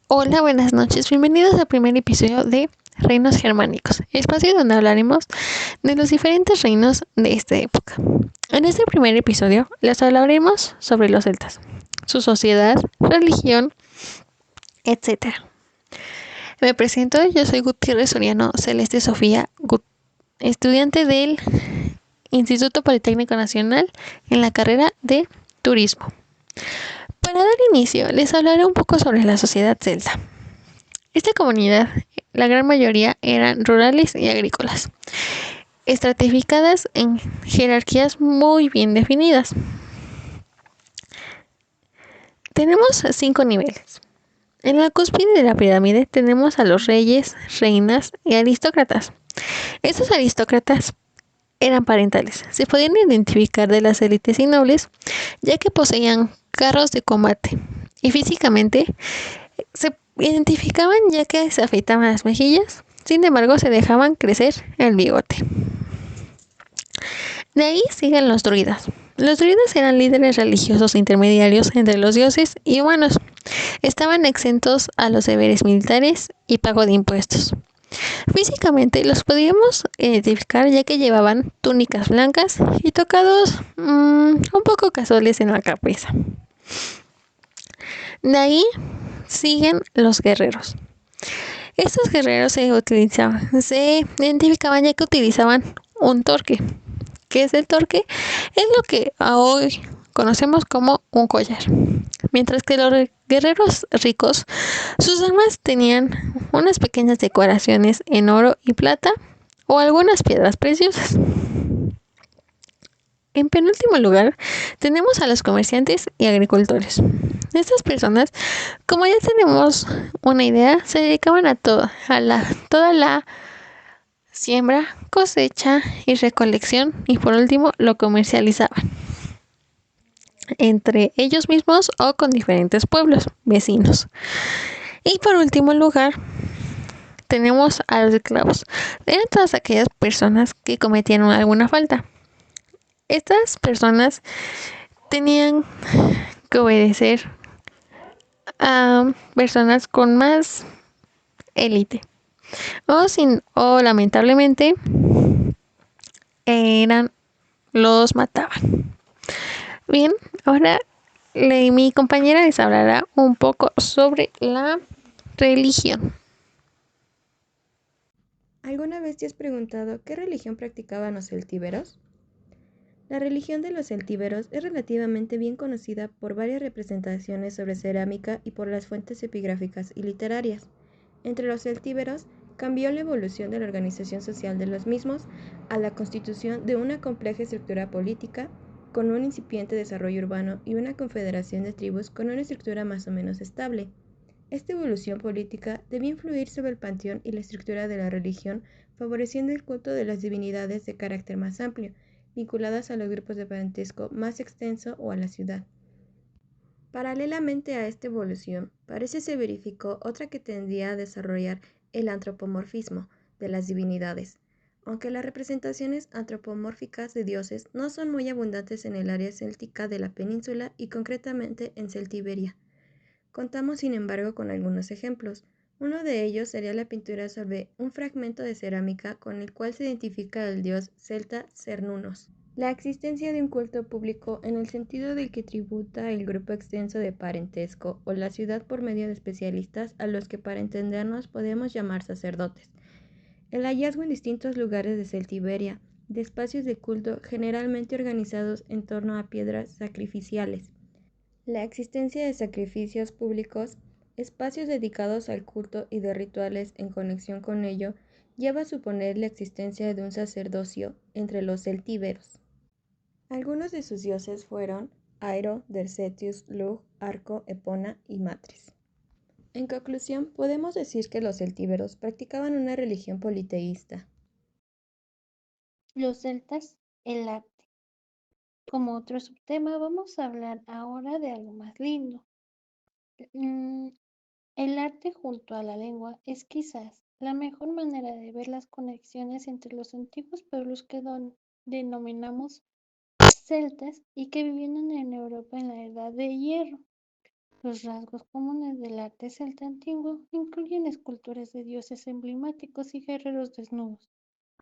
Hola, buenas noches. Bienvenidos al primer episodio de Reinos Germánicos, espacio donde hablaremos de los diferentes reinos de esta época. En este primer episodio les hablaremos sobre los celtas, su sociedad, religión, etc. Me presento, yo soy Gutiérrez Soriano Celeste Sofía, estudiante del Instituto Politécnico Nacional en la carrera de Turismo. Para dar inicio, les hablaré un poco sobre la sociedad celta. Esta comunidad, la gran mayoría eran rurales y agrícolas, estratificadas en jerarquías muy bien definidas. Tenemos 5 niveles. En la cúspide de la pirámide tenemos a los reyes, reinas y aristócratas. Estos aristócratas eran parentales. Se podían identificar de las élites y nobles, ya que poseían carros de combate y físicamente se identificaban ya que se afeitaban las mejillas, sin embargo se dejaban crecer el bigote. De ahí siguen los druidas. Los druidas eran líderes religiosos intermediarios entre los dioses y humanos. Estaban exentos a los deberes militares y pago de impuestos. Físicamente los podíamos identificar ya que llevaban túnicas blancas y tocados un poco casuales en la cabeza. De ahí siguen los guerreros. Estos guerreros se identificaban ya que utilizaban un torque. ¿Qué es el torque? Es lo que hoy conocemos como un collar. Mientras que los guerreros ricos, sus armas tenían unas pequeñas decoraciones en oro y plata o algunas piedras preciosas. En penúltimo lugar, tenemos a los comerciantes y agricultores. Estas personas, como ya tenemos una idea, se dedicaban a toda la siembra, cosecha y recolección, y por último lo comercializaban entre ellos mismos o con diferentes pueblos vecinos. Y por último lugar tenemos a los esclavos. Eran todas aquellas personas que cometían alguna falta. Estas personas tenían que obedecer a personas con más élite o lamentablemente eran los mataban. Bien, ahora mi compañera les hablará un poco sobre la religión. ¿Alguna vez te has preguntado qué religión practicaban los celtíberos? La religión de los celtíberos es relativamente bien conocida por varias representaciones sobre cerámica y por las fuentes epigráficas y literarias. Entre los celtíberos, cambió la evolución de la organización social de los mismos a la constitución de una compleja estructura política con un incipiente desarrollo urbano y una confederación de tribus con una estructura más o menos estable. Esta evolución política debió influir sobre el panteón y la estructura de la religión, favoreciendo el culto de las divinidades de carácter más amplio, vinculadas a los grupos de parentesco más extenso o a la ciudad. Paralelamente a esta evolución, parece se verificó otra que tendía a desarrollar el antropomorfismo de las divinidades. Aunque las representaciones antropomórficas de dioses no son muy abundantes en el área céltica de la península y concretamente en Celtiberia. Contamos, sin embargo, con algunos ejemplos. Uno de ellos sería la pintura sobre un fragmento de cerámica con el cual se identifica al dios celta Cernunnos. La existencia de un culto público en el sentido del que tributa el grupo extenso de parentesco o la ciudad por medio de especialistas a los que para entendernos podemos llamar sacerdotes. El hallazgo en distintos lugares de Celtiberia de espacios de culto generalmente organizados en torno a piedras sacrificiales. La existencia de sacrificios públicos, espacios dedicados al culto y de rituales en conexión con ello, lleva a suponer la existencia de un sacerdocio entre los celtíberos. Algunos de sus dioses fueron Airo, Dercetius, Lug, Arco, Epona y Matres. En conclusión, podemos decir que los celtíberos practicaban una religión politeísta. Los celtas, el arte. Como otro subtema, vamos a hablar ahora de algo más lindo. Mm, el arte junto a la lengua es quizás la mejor manera de ver las conexiones entre los antiguos pueblos que denominamos celtas y que vivían en Europa en la Edad de Hierro. Los rasgos comunes del arte celta antiguo incluyen esculturas de dioses emblemáticos y guerreros desnudos,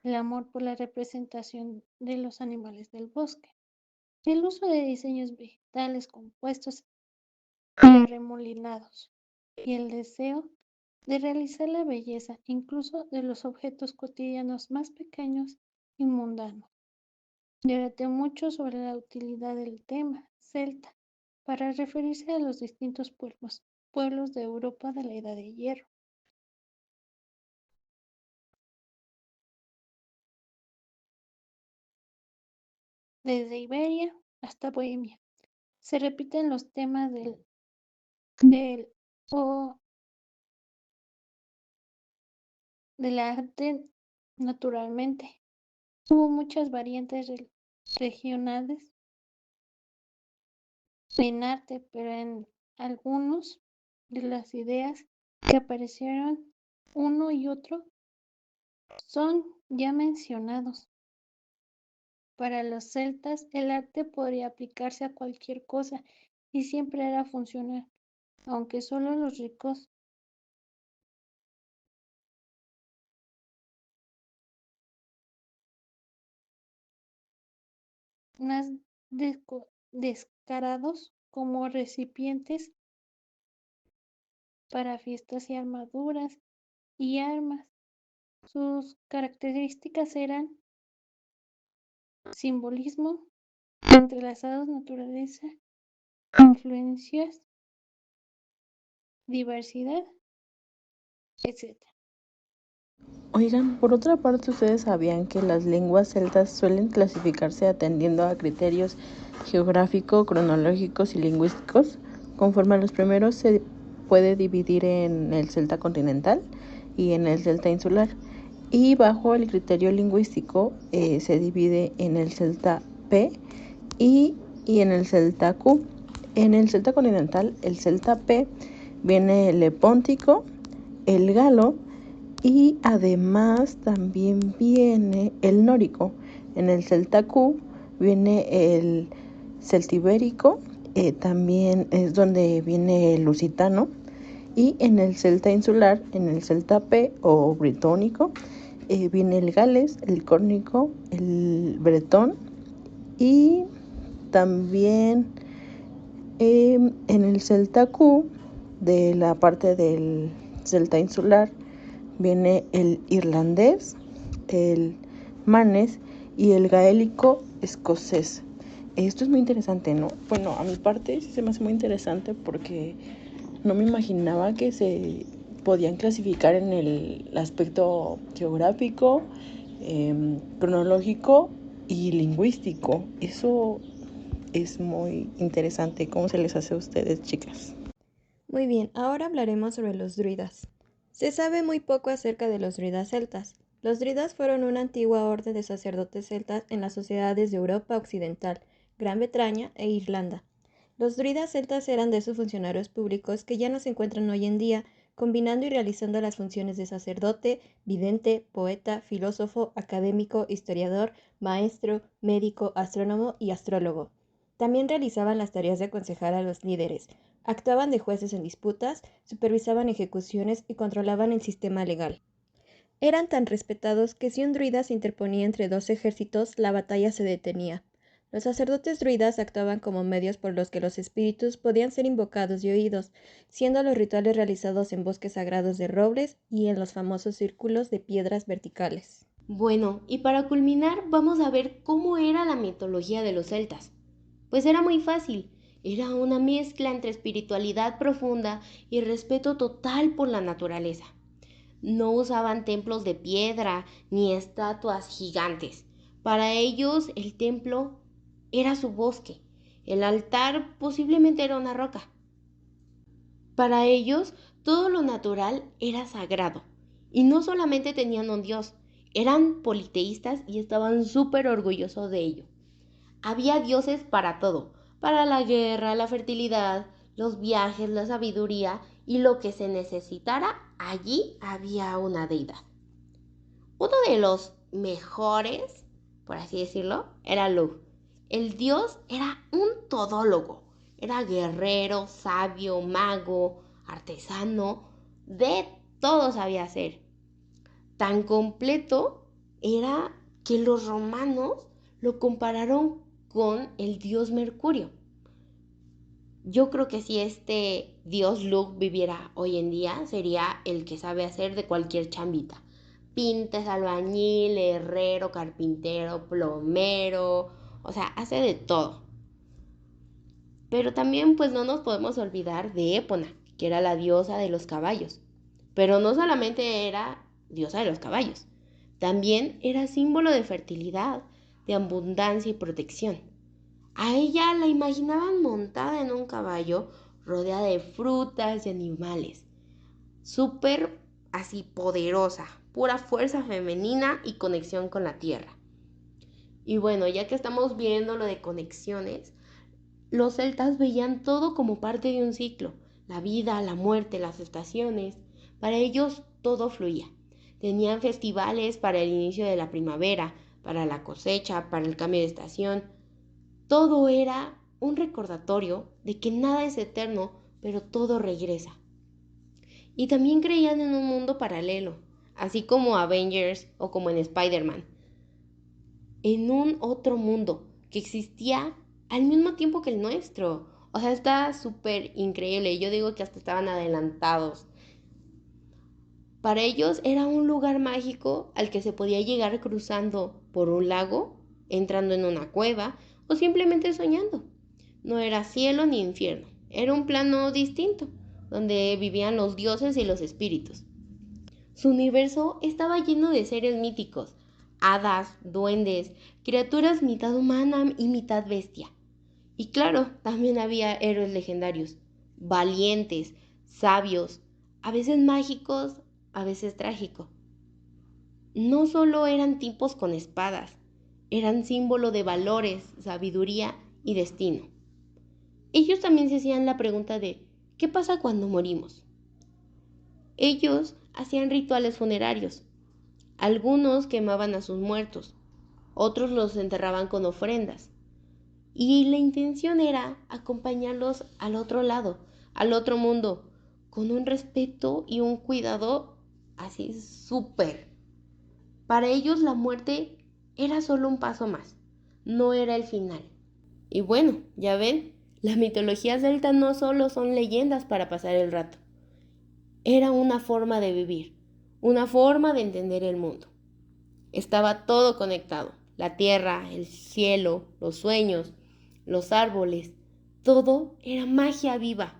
el amor por la representación de los animales del bosque, el uso de diseños vegetales compuestos y arremolinados, y el deseo de realizar la belleza incluso de los objetos cotidianos más pequeños y mundanos. Debate mucho sobre la utilidad del tema celta para referirse a los distintos pueblos de Europa de la Edad de Hierro. Desde Iberia hasta Bohemia, se repiten los temas del o del arte naturalmente. Hubo muchas variantes regionales en arte, pero en algunos de las ideas que aparecieron uno y otro son ya mencionados. Para los celtas, el arte podría aplicarse a cualquier cosa y siempre era funcional, aunque solo los ricos más descarados como recipientes para fiestas y armaduras y armas. Sus características eran simbolismo, entrelazados, naturaleza, influencias, diversidad, etc. Oigan, por otra parte, ¿ustedes sabían que las lenguas celtas suelen clasificarse atendiendo a criterios geográfico, cronológicos y lingüísticos? Conforme a los primeros se puede dividir en el celta continental y en el celta insular. Y bajo el criterio lingüístico se divide en el celta P y en el celta Q. En el celta continental, el celta P viene el lepóntico, el galo, y además también viene el nórico. En el celta Q viene el celtibérico, también es donde viene el lusitano. Y en el celta insular, en el celta P o britónico, viene el gales, el córnico, el bretón. Y también en el celta Q, de la parte del celta insular, viene el irlandés, el manés y el gaélico escocés. Esto es muy interesante, ¿no? Bueno, a mi parte sí se me hace muy interesante porque no me imaginaba que se podían clasificar en el aspecto geográfico, cronológico y lingüístico. Eso es muy interesante. ¿Cómo se les hace a ustedes, chicas? Muy bien, ahora hablaremos sobre los druidas. Se sabe muy poco acerca de los druidas celtas. Los druidas fueron una antigua orden de sacerdotes celtas en las sociedades de Europa Occidental, Gran Bretaña e Irlanda. Los druidas celtas eran de esos funcionarios públicos que ya no se encuentran hoy en día, combinando y realizando las funciones de sacerdote, vidente, poeta, filósofo, académico, historiador, maestro, médico, astrónomo y astrólogo. También realizaban las tareas de aconsejar a los líderes, actuaban de jueces en disputas, supervisaban ejecuciones y controlaban el sistema legal. Eran tan respetados que si un druida se interponía entre dos ejércitos, la batalla se detenía. Los sacerdotes druidas actuaban como medios por los que los espíritus podían ser invocados y oídos, siendo los rituales realizados en bosques sagrados de robles y en los famosos círculos de piedras verticales. Bueno, y para culminar vamos a ver cómo era la mitología de los celtas. Pues era muy fácil, era una mezcla entre espiritualidad profunda y respeto total por la naturaleza. No usaban templos de piedra ni estatuas gigantes. Para ellos el templo era su bosque, el altar posiblemente era una roca. Para ellos todo lo natural era sagrado y no solamente tenían un dios, eran politeístas y estaban súper orgullosos de ello. Había dioses para todo, para la guerra, la fertilidad, los viajes, la sabiduría y lo que se necesitara, allí había una deidad. Uno de los mejores, por así decirlo, era Lu. El dios era un todólogo, Era guerrero, sabio, mago, artesano, de todo sabía hacer. Tan completo era que los romanos lo compararon con el dios Mercurio. Yo creo que si este dios Luke viviera hoy en día, sería el que sabe hacer de cualquier chambita. Pinta, es albañil, herrero, carpintero, plomero, o sea, hace de todo. Pero también pues no nos podemos olvidar de Épona, que era la diosa de los caballos. Pero no solamente era diosa de los caballos, también era símbolo de fertilidad, de abundancia y protección. A ella la imaginaban montada en un caballo rodeada de frutas y animales. Súper así poderosa, pura fuerza femenina y conexión con la tierra. Y bueno, ya que estamos viendo lo de conexiones, los celtas veían todo como parte de un ciclo. La vida, la muerte, las estaciones. Para ellos todo fluía. Tenían festivales para el inicio de la primavera, para la cosecha, para el cambio de estación. Todo era un recordatorio de que nada es eterno, pero todo regresa. Y también creían en un mundo paralelo, así como Avengers o como en Spider-Man. En un otro mundo que existía al mismo tiempo que el nuestro. O sea, está súper increíble. Yo digo que hasta estaban adelantados. Para ellos era un lugar mágico al que se podía llegar cruzando por un lago, entrando en una cueva o simplemente soñando. No era cielo ni infierno, era un plano distinto, donde vivían los dioses y los espíritus. Su universo estaba lleno de seres míticos, hadas, duendes, criaturas mitad humana y mitad bestia. Y claro, también había héroes legendarios, valientes, sabios, a veces mágicos, a veces trágicos. No solo eran tipos con espadas, eran símbolo de valores, sabiduría y destino. Ellos también se hacían la pregunta de ¿qué pasa cuando morimos? Ellos hacían rituales funerarios. Algunos quemaban a sus muertos, otros los enterraban con ofrendas. Y la intención era acompañarlos al otro lado, al otro mundo, con un respeto y un cuidado así súper. Para ellos la muerte era solo un paso más, no era el final. Y bueno, ya ven, la mitología celta no solo son leyendas para pasar el rato. Era una forma de vivir, una forma de entender el mundo. Estaba todo conectado, la tierra, el cielo, los sueños, los árboles, todo era magia viva.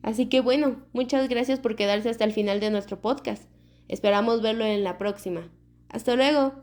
Así que bueno, muchas gracias por quedarse hasta el final de nuestro podcast. Esperamos verlo en la próxima. Hasta luego.